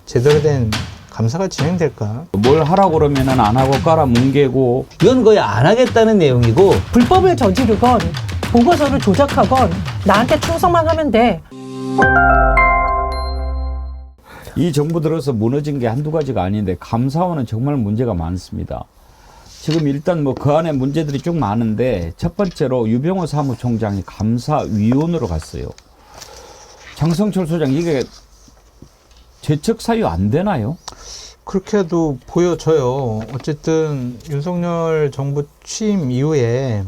제대로 된 감사가 진행될까? 뭘 하라고 그러면은 안 하고 깔아 뭉개고. 이건 거의 안 하겠다는 내용이고, 불법을 저지르건 보고서를 조작하건 나한테 충성만 하면 돼. 이 정부 들어서 무너진 게 한두 가지가 아닌데 감사원은 정말 문제가 많습니다. 지금 일단 뭐 그 안에 문제들이 쭉 많은데 첫 번째로 유병호 사무총장이 감사위원으로 갔어요. 장성철 소장 이게 재척 사유 안 되나요? 그렇게도 보여져요. 어쨌든 윤석열 정부 취임 이후에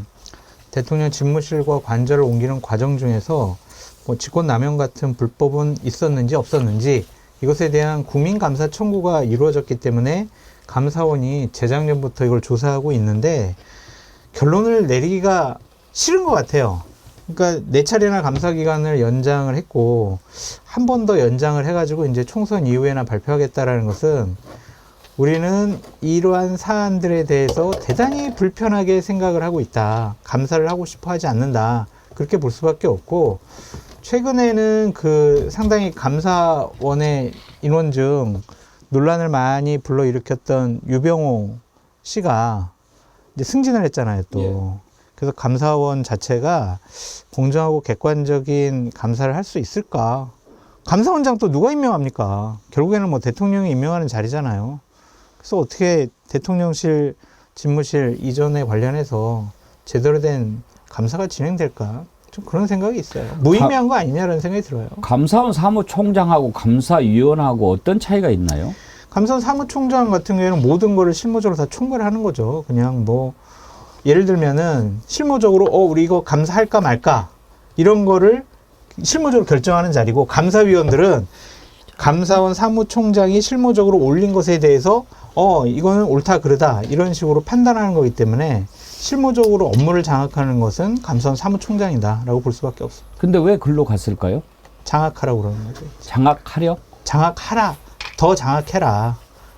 대통령 집무실과 관저를 옮기는 과정 중에서 뭐 직권남용 같은 불법은 있었는지 없었는지 이것에 대한 국민감사 청구가 이루어졌기 때문에 감사원이 재작년부터 이걸 조사하고 있는데 결론을 내리기가 싫은 것 같아요. 그러니까 4차례나 감사 기간을 연장을 했고 한 번 더 연장을 해가지고 이제 총선 이후에나 발표하겠다라는 것은 우리는 이러한 사안들에 대해서 대단히 불편하게 생각을 하고 있다. 감사를 하고 싶어 하지 않는다. 그렇게 볼 수밖에 없고 최근에는 그 상당히 감사원의 인원 중 논란을 많이 불러일으켰던 유병호 씨가 이제 승진을 했잖아요, 또. 예. 그래서 감사원 자체가 공정하고 객관적인 감사를 할 수 있을까? 감사원장 또 누가 임명합니까? 결국에는 뭐 대통령이 임명하는 자리잖아요. 그래서 어떻게 대통령실 집무실 이전에 관련해서 제대로 된 감사가 진행될까? 좀 그런 생각이 있어요. 무의미한 거 아니냐라는 생각이 들어요. 감사원 사무총장하고 감사위원하고 어떤 차이가 있나요? 감사원 사무총장 같은 경우에는 모든 거를 실무적으로 다 총괄을 하는 거죠. 그냥 뭐 예를 들면은 실무적으로 우리 이거 감사할까 말까 이런 거를 실무적으로 결정하는 자리고 감사위원들은 감사원 사무총장이 실무적으로 올린 것에 대해서 이거는 옳다 그르다 이런 식으로 판단하는 거기 때문에 실무적으로 업무를 장악하는 것은 감사원 사무총장이다라고 볼 수밖에 없습니다. 근데 왜 글로 갔을까요? 장악하라고 그러는 거죠. 장악하려? 장악하라. 더 장악해라.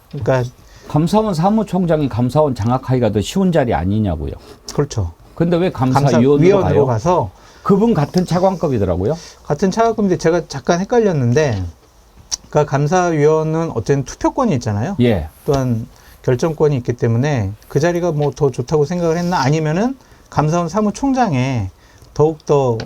그러니까 감사원 사무총장이 감사원 장악하기가 더 쉬운 자리 아니냐고요. 그렇죠. 근데 왜 감사위원으로 가요? 가서 그분 같은 차관급이더라고요. 같은 차관급인데 제가 잠깐 헷갈렸는데 그러니까 감사위원은 어쨌든 투표권이 있잖아요. 예. 또한 결정권이 있기 때문에 그 자리가 뭐 더 좋다고 생각을 했나 아니면은 감사원 사무총장에 더욱더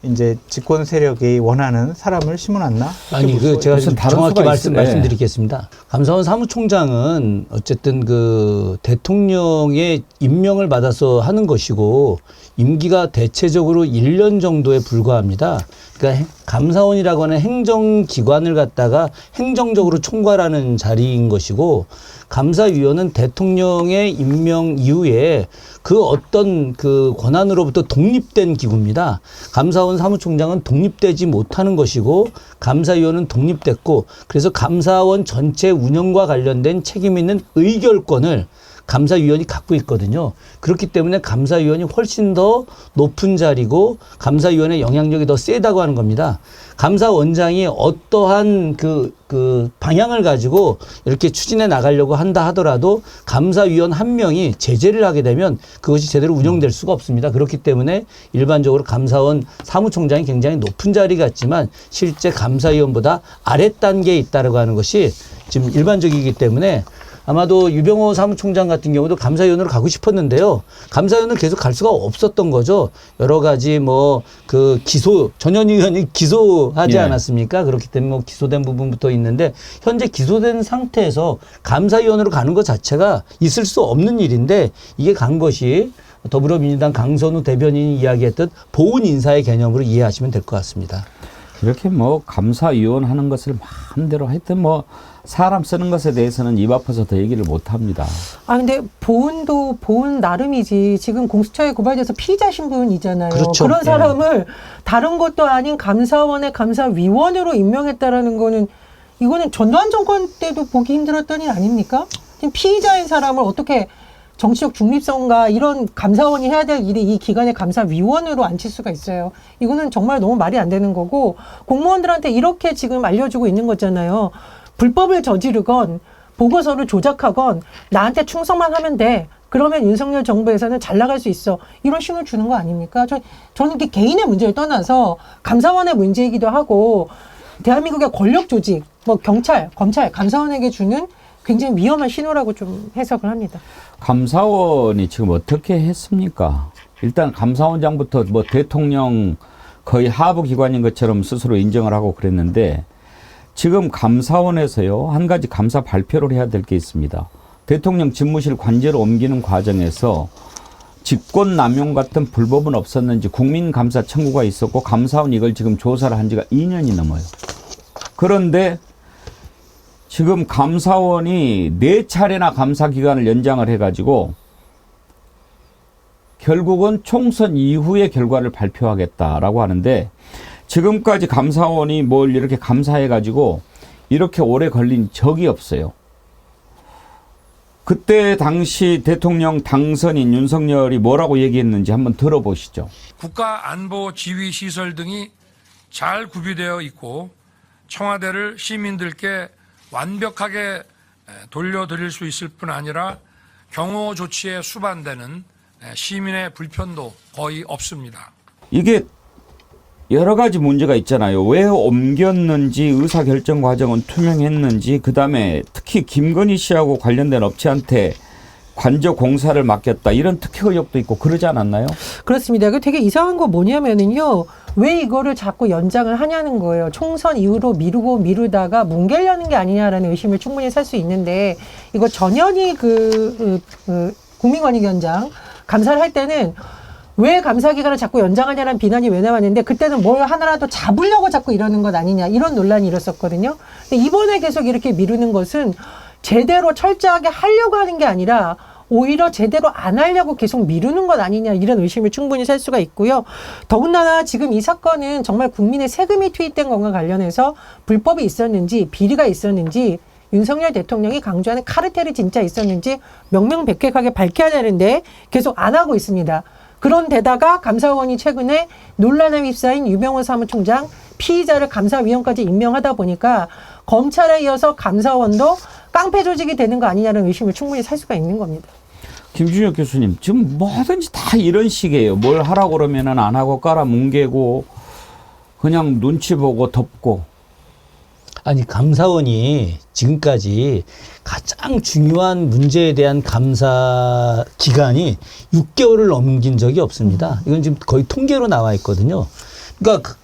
이제 집권 세력이 원하는 사람을 심어놨나? 아니, 제가 좀 다른 정확히 수가 말씀드리겠습니다. 감사원 사무총장은 어쨌든 그 대통령의 임명을 받아서 하는 것이고 임기가 대체적으로 1년 정도에 불과합니다. 그러니까 감사원이라고 하는 행정기관을 갖다가 행정적으로 총괄하는 자리인 것이고 감사위원은 대통령의 임명 이후에 그 어떤 그 권한으로부터 독립된 기구입니다. 감사원 사무총장은 독립되지 못하는 것이고 감사위원은 독립됐고 그래서 감사원 전체 운영과 관련된 책임 있는 의결권을 감사위원이 갖고 있거든요. 그렇기 때문에 감사위원이 훨씬 더 높은 자리고 감사위원의 영향력이 더 세다고 하는 겁니다. 감사원장이 어떠한 그 방향을 가지고 이렇게 추진해 나가려고 한다 하더라도 감사위원 한 명이 제재를 하게 되면 그것이 제대로 운영될 수가 없습니다. 그렇기 때문에 일반적으로 감사원 사무총장이 굉장히 높은 자리 같지만 실제 감사위원보다 아래 단계에 있다고 하는 것이 지금 일반적이기 때문에 아마도 유병호 사무총장 같은 경우도 감사위원으로 가고 싶었는데요. 감사위원을 계속 갈 수가 없었던 거죠. 여러 가지 전현희 의원이 기소하지 않았습니까? 그렇기 때문에 기소된 부분부터 있는데 현재 기소된 상태에서 감사위원으로 가는 것 자체가 있을 수 없는 일인데 이게 간 것이 더불어민주당 강선우 대변인이 이야기했던 보훈 인사의 개념으로 이해하시면 될 것 같습니다. 이렇게 감사위원 하는 것을 마음대로 하여튼 사람 쓰는 것에 대해서는 입 아파서 더 얘기를 못 합니다. 근데 보훈도 보훈 나름이지. 지금 공수처에 고발돼서 피의자 신분이잖아요. 그렇죠. 그런 사람을 다른 것도 아닌 감사원의 감사위원으로 임명했다라는 거는 이거는 전두환 정권 때도 보기 힘들었던 일 아닙니까? 지금 피의자인 사람을 어떻게 정치적 중립성과 이런 감사원이 해야 될 일이 이 기관의 감사위원으로 앉힐 수가 있어요. 이거는 정말 너무 말이 안 되는 거고 공무원들한테 이렇게 지금 알려주고 있는 거잖아요. 불법을 저지르건 보고서를 조작하건 나한테 충성만 하면 돼. 그러면 윤석열 정부에서는 잘 나갈 수 있어. 이런 신호를 주는 거 아닙니까? 저는 이게 개인의 문제를 떠나서 감사원의 문제이기도 하고 대한민국의 권력 조직 뭐 경찰, 검찰, 감사원에게 주는 굉장히 위험한 신호라고 좀 해석을 합니다. 감사원이 지금 어떻게 했습니까? 일단 감사원장부터 뭐 대통령 거의 하부 기관인 것처럼 스스로 인정을 하고 그랬는데 지금 감사원에서요 한 가지 감사 발표를 해야 될 게 있습니다. 대통령 집무실 관제로 옮기는 과정에서 직권남용 같은 불법은 없었는지 국민감사 청구가 있었고 감사원이 이걸 지금 조사를 한 지가 2년이 넘어요. 그런데 지금 감사원이 4차례나 감사 기간을 연장을 해가지고 결국은 총선 이후의 결과를 발표하겠다라고 하는데 지금까지 감사원이 뭘 이렇게 감사해가지고 이렇게 오래 걸린 적이 없어요. 그때 당시 대통령 당선인 윤석열이 뭐라고 얘기했는지 한번 들어보시죠. 국가안보지휘시설 등이 잘 구비되어 있고 청와대를 시민들께 완벽하게 돌려드릴 수 있을 뿐 아니라 경호 조치에 수반되는 시민의 불편도 거의 없습니다. 이게 여러 가지 문제가 있잖아요. 왜 옮겼는지 의사결정 과정은 투명했는지 그다음에 특히 김건희 씨하고 관련된 업체한테 관저 공사를 맡겼다 이런 특혜 의혹도 있고 그러지 않았나요? 그렇습니다. 그 되게 이상한 거 뭐냐면은요. 왜 이거를 자꾸 연장을 하냐는 거예요. 총선 이후로 미루다가 뭉개려는 게 아니냐라는 의심을 충분히 살 수 있는데 이거 전현희 국민권익위원장 감사를 할 때는 왜 감사 기간을 자꾸 연장하냐는 비난이 왜 나왔는데 그때는 뭘 하나라도 잡으려고 자꾸 이러는 것 아니냐 이런 논란이 일었었거든요. 근데 이번에 계속 이렇게 미루는 것은 제대로 철저하게 하려고 하는 게 아니라 오히려 제대로 안 하려고 계속 미루는 것 아니냐 이런 의심을 충분히 살 수가 있고요. 더군다나 지금 이 사건은 정말 국민의 세금이 투입된 것과 관련해서 불법이 있었는지 비리가 있었는지 윤석열 대통령이 강조하는 카르텔이 진짜 있었는지 명명백백하게 밝혀야 되는데 계속 안 하고 있습니다. 그런데다가 감사원이 최근에 논란에 휩싸인 유병호 사무총장 피의자를 감사위원까지 임명하다 보니까 검찰에 이어서 감사원도 깡패 조직이 되는 거 아니냐는 의심을 충분히 살 수가 있는 겁니다. 김준혁 교수님 지금 뭐든지 다 이런 식이에요. 뭘 하라고 그러면은 안 하고 깔아뭉개고 그냥 눈치 보고 덮고. 아니 감사원이 지금까지 가장 중요한 문제에 대한 감사 기간이 6개월을 넘긴 적이 없습니다. 이건 지금 거의 통계로 나와 있거든요. 그러니까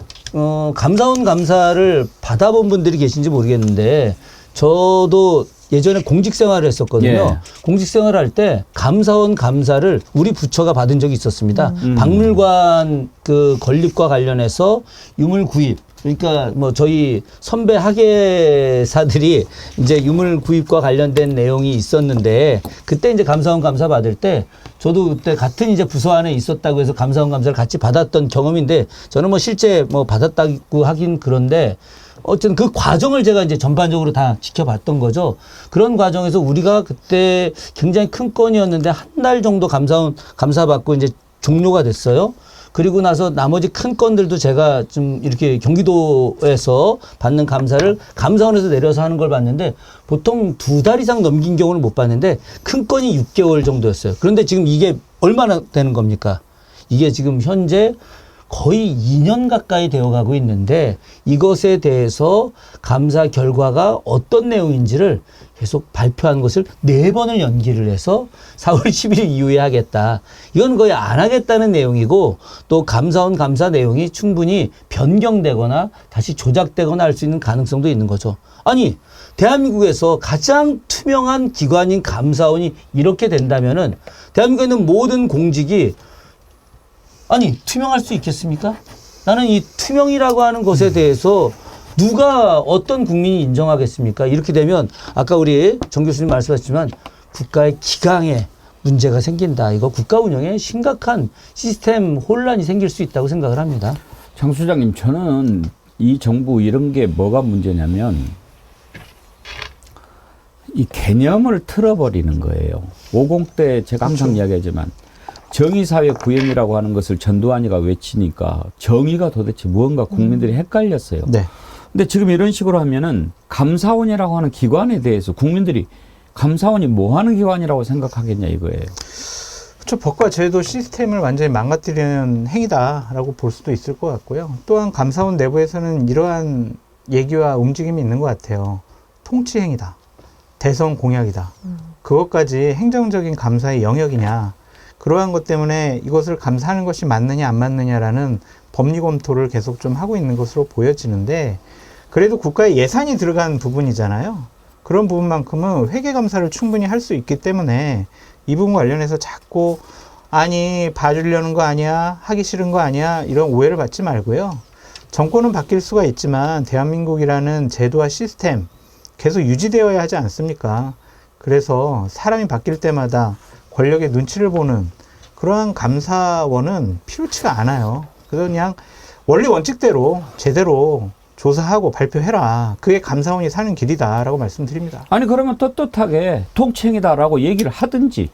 감사원 감사를 받아본 분들이 계신지 모르겠는데 저도 예전에 공직 생활을 했었거든요. 예. 공직 생활을 할 때 감사원 감사를 우리 부처가 받은 적이 있었습니다. 박물관 그 건립과 관련해서 유물 구입 그러니까 뭐 저희 선배 학예사들이 이제 유물 구입과 관련된 내용이 있었는데 그때 이제 감사원 감사 받을 때 저도 그때 같은 이제 부서 안에 있었다고 해서 감사원 감사를 같이 받았던 경험인데 저는 뭐 실제 뭐 받았다고 하긴 그런데 어쨌든 그 과정을 제가 이제 전반적으로 다 지켜봤던 거죠. 그런 과정에서 우리가 그때 굉장히 큰 건이었는데 한 달 정도 감사원 감사받고 이제 종료가 됐어요. 그리고 나서 나머지 큰 건들도 제가 좀 이렇게 경기도에서 받는 감사를 감사원에서 내려서 하는 걸 봤는데 보통 2달 이상 넘긴 경우는 못 봤는데 큰 건이 6개월 정도였어요. 그런데 지금 이게 얼마나 되는 겁니까? 이게 지금 현재 거의 2년 가까이 되어가고 있는데 이것에 대해서 감사 결과가 어떤 내용인지를 계속 발표한 것을 4번을 연기를 해서 4월 11일 이후에 하겠다. 이건 거의 안 하겠다는 내용이고 또 감사원 감사 내용이 충분히 변경되거나 다시 조작되거나 할 수 있는 가능성도 있는 거죠. 아니 대한민국에서 가장 투명한 기관인 감사원이 이렇게 된다면은 대한민국에 있는 모든 공직이 아니 투명할 수 있겠습니까? 나는 이 투명이라고 하는 것에 대해서 누가 어떤 국민이 인정하겠습니까? 이렇게 되면 아까 우리 정 교수님 말씀하셨지만 국가의 기강에 문제가 생긴다. 이거 국가 운영에 심각한 시스템 혼란이 생길 수 있다고 생각을 합니다. 장 소장님 저는 이 정부 이런 게 뭐가 문제냐면 이 개념을 틀어버리는 거예요. 50 때 제가 항상 이야기하지만 정의사회 구현이라고 하는 것을 전두환이가 외치니까 정의가 도대체 무언가 국민들이 헷갈렸어요. 네. 근데 지금 이런 식으로 하면은 감사원이라고 하는 기관에 대해서 국민들이 감사원이 뭐 하는 기관이라고 생각하겠냐 이거예요. 그렇죠. 법과 제도 시스템을 완전히 망가뜨리는 행위다라고 볼 수도 있을 것 같고요. 또한 감사원 내부에서는 이러한 얘기와 움직임이 있는 것 같아요. 통치행위다. 대선 공약이다. 그것까지 행정적인 감사의 영역이냐. 그러한 것 때문에 이것을 감사하는 것이 맞느냐 안 맞느냐라는 법리 검토를 계속 좀 하고 있는 것으로 보여지는데 그래도 국가의 예산이 들어간 부분이잖아요. 그런 부분만큼은 회계감사를 충분히 할 수 있기 때문에 이 부분 관련해서 자꾸 아니 봐주려는 거 아니야 하기 싫은 거 아니야 이런 오해를 받지 말고요. 정권은 바뀔 수가 있지만 대한민국이라는 제도와 시스템 계속 유지되어야 하지 않습니까? 그래서 사람이 바뀔 때마다 권력의 눈치를 보는 그러한 감사원은 필요치가 않아요. 그래서 그냥 원리 원칙대로 제대로 조사하고 발표해라. 그게 감사원이 사는 길이다라고 말씀드립니다. 아니 그러면 떳떳하게 통치행위다라고 얘기를 하든지.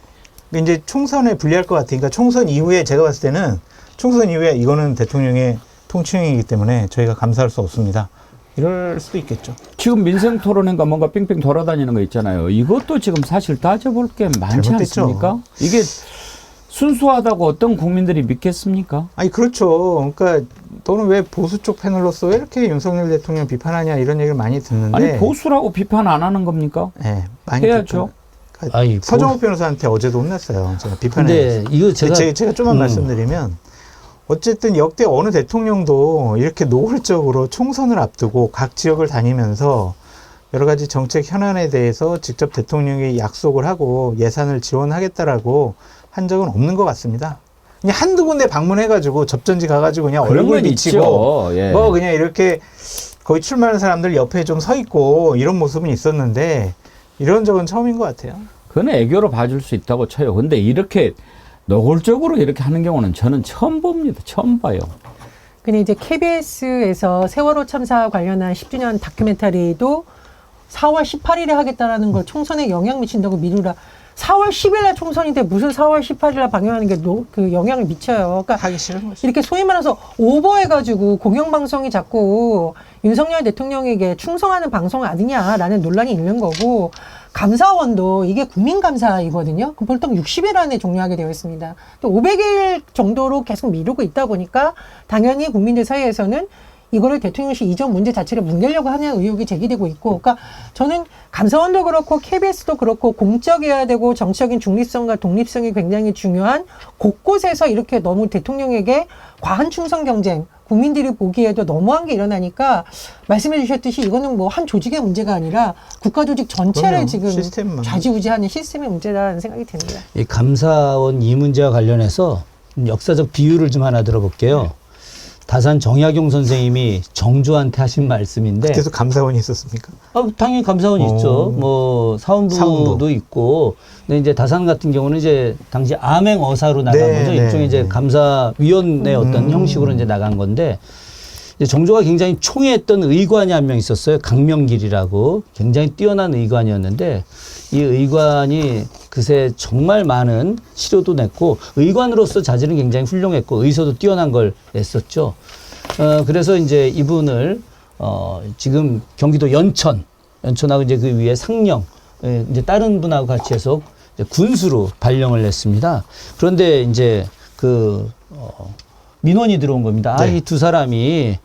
이제 총선에 불리할 것 같으니까 총선 이후에 제가 봤을 때는 총선 이후에 이거는 대통령의 통치행위이기 때문에 저희가 감사할 수 없습니다. 이럴 수도 있겠죠. 지금 민생토론인가 뭔가 빙빙 돌아다니는 거 있잖아요. 이것도 지금 사실 따져볼 게 많지 잘못됐죠. 않습니까? 이게 순수하다고 어떤 국민들이 믿겠습니까? 아니 그렇죠. 그러니까 또는 왜 보수 쪽 패널로서 왜 이렇게 윤석열 대통령 비판하냐 이런 얘기를 많이 듣는데 아니 보수라고 비판 안 하는 겁니까? 네, 많이 해야죠. 듣죠. 아니, 서정욱 변호사한테 어제도 혼났어요. 제가 비판해. 근데 이거 제가 좀만 말씀드리면 어쨌든 역대 어느 대통령도 이렇게 노골적으로 총선을 앞두고 각 지역을 다니면서 여러 가지 정책 현안에 대해서 직접 대통령이 약속을 하고 예산을 지원하겠다라고 한 적은 없는 것 같습니다. 그냥 한두 군데 방문해가지고 접전지 가가지고 그냥 그런 얼굴 건 비치고 있죠. 예. 뭐 그냥 이렇게 거기 출마하는 사람들 옆에 좀 서 있고 이런 모습은 있었는데 이런 적은 처음인 것 같아요. 그건 애교로 봐줄 수 있다고 쳐요. 근데 이렇게 노골적으로 이렇게 하는 경우는 저는 처음 봅니다. 처음 봐요. 근데 이제 KBS에서 세월호 참사 관련한 10주년 다큐멘터리도 4월 18일에 하겠다라는 걸 총선에 영향 미친다고 미루라. 4월 10일날 총선인데 무슨 4월 18일날 방영하는 게 그 영향을 미쳐요. 그러니까 하기 싫은 거죠. 이렇게 소위 말해서 오버해가지고 공영방송이 자꾸 윤석열 대통령에게 충성하는 방송 아니냐라는 논란이 있는 거고 감사원도 이게 국민감사이거든요. 그럼 보통 60일 안에 종료하게 되어 있습니다. 또 500일 정도로 계속 미루고 있다 보니까 당연히 국민들 사이에서는 이거를 대통령실 이전 문제 자체를 뭉개려고 하는 의혹이 제기되고 있고, 그러니까 저는 감사원도 그렇고 KBS도 그렇고 공적이어야 되고 정치적인 중립성과 독립성이 굉장히 중요한 곳곳에서 이렇게 너무 대통령에게 과한 충성 경쟁, 국민들이 보기에도 너무한 게 일어나니까 말씀해 주셨듯이 이거는 뭐 한 조직의 문제가 아니라 국가 조직 전체를 그럼요. 지금 시스템만. 좌지우지하는 시스템의 문제라는 생각이 듭니다. 이 감사원 이 문제와 관련해서 역사적 비유를 좀 하나 들어볼게요. 다산 정약용 선생님이 정조한테 하신 말씀인데 그때도 감사원이 있었습니까? 당연히 감사원이 있죠. 뭐 사원부도 있고. 근데 이제 다산 같은 경우는 이제 당시 암행어사로 나간 네, 거죠. 네, 일종의 이제 네. 감사위원회 어떤 형식으로 이제 나간 건데 이제 정조가 굉장히 총애했던 의관이 한 명 있었어요. 강명길이라고 굉장히 뛰어난 의관이었는데 이 의관이 그새 정말 많은 시료도 냈고 의관으로서 자질은 굉장히 훌륭했고 의서도 뛰어난 걸 냈었죠. 그래서 이제 이분을 지금 경기도 연천하고 이제 그 위에 상령 이제 다른 분하고 같이 해서 이제 군수로 발령을 냈습니다. 그런데 이제 그 민원이 들어온 겁니다. 아, 네. 이 두 사람이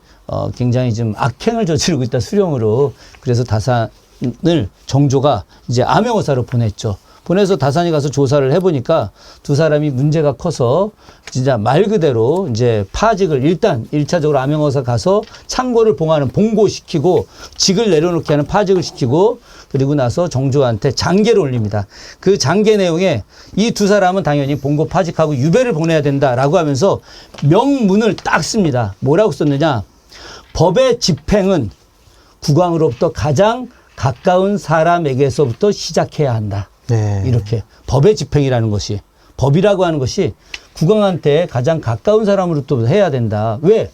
굉장히 좀 악행을 저지르고 있다 수령으로. 그래서 다산을 정조가 이제 암행어사로 보냈죠. 보내서 다산에 가서 조사를 해보니까 두 사람이 문제가 커서 진짜 말 그대로 이제 파직을 일단 1차적으로 암행어사 가서 창고를 봉고시키고 직을 내려놓게 하는 파직을 시키고 그리고 나서 정조한테 장계를 올립니다. 그 장계 내용에 이 두 사람은 당연히 봉고 파직하고 유배를 보내야 된다라고 하면서 명문을 딱 씁니다. 뭐라고 썼느냐? 법의 집행은 국왕으로부터 가장 가까운 사람에게서부터 시작해야 한다. 네. 이렇게 법의 집행이라는 것이 법이라고 하는 것이 국왕한테 가장 가까운 사람으로부터 해야 된다. 왜?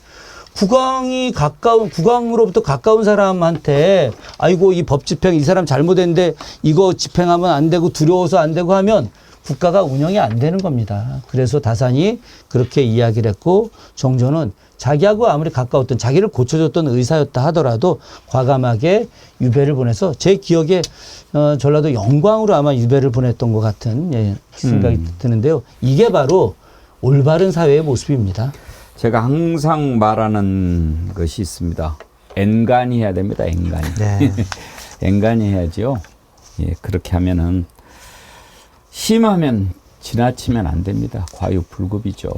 국왕으로부터 가까운 사람한테 아이고 이 법 집행 이 사람 잘못했는데 이거 집행하면 안 되고 두려워서 안 되고 하면 국가가 운영이 안 되는 겁니다. 그래서 다산이 그렇게 이야기를 했고 정조는 자기하고 아무리 가까웠던 자기를 고쳐줬던 의사였다 하더라도 과감하게 유배를 보내서 제 기억에 전라도 영광으로 아마 유배를 보냈던 것 같은 생각이 드는데요. 이게 바로 올바른 사회의 모습입니다. 제가 항상 말하는 것이 있습니다. 엔간히 해야 됩니다. 엔간히. 네. 엔간히 해야죠. 예, 그렇게 하면은 심하면 지나치면 안 됩니다. 과유불급이죠.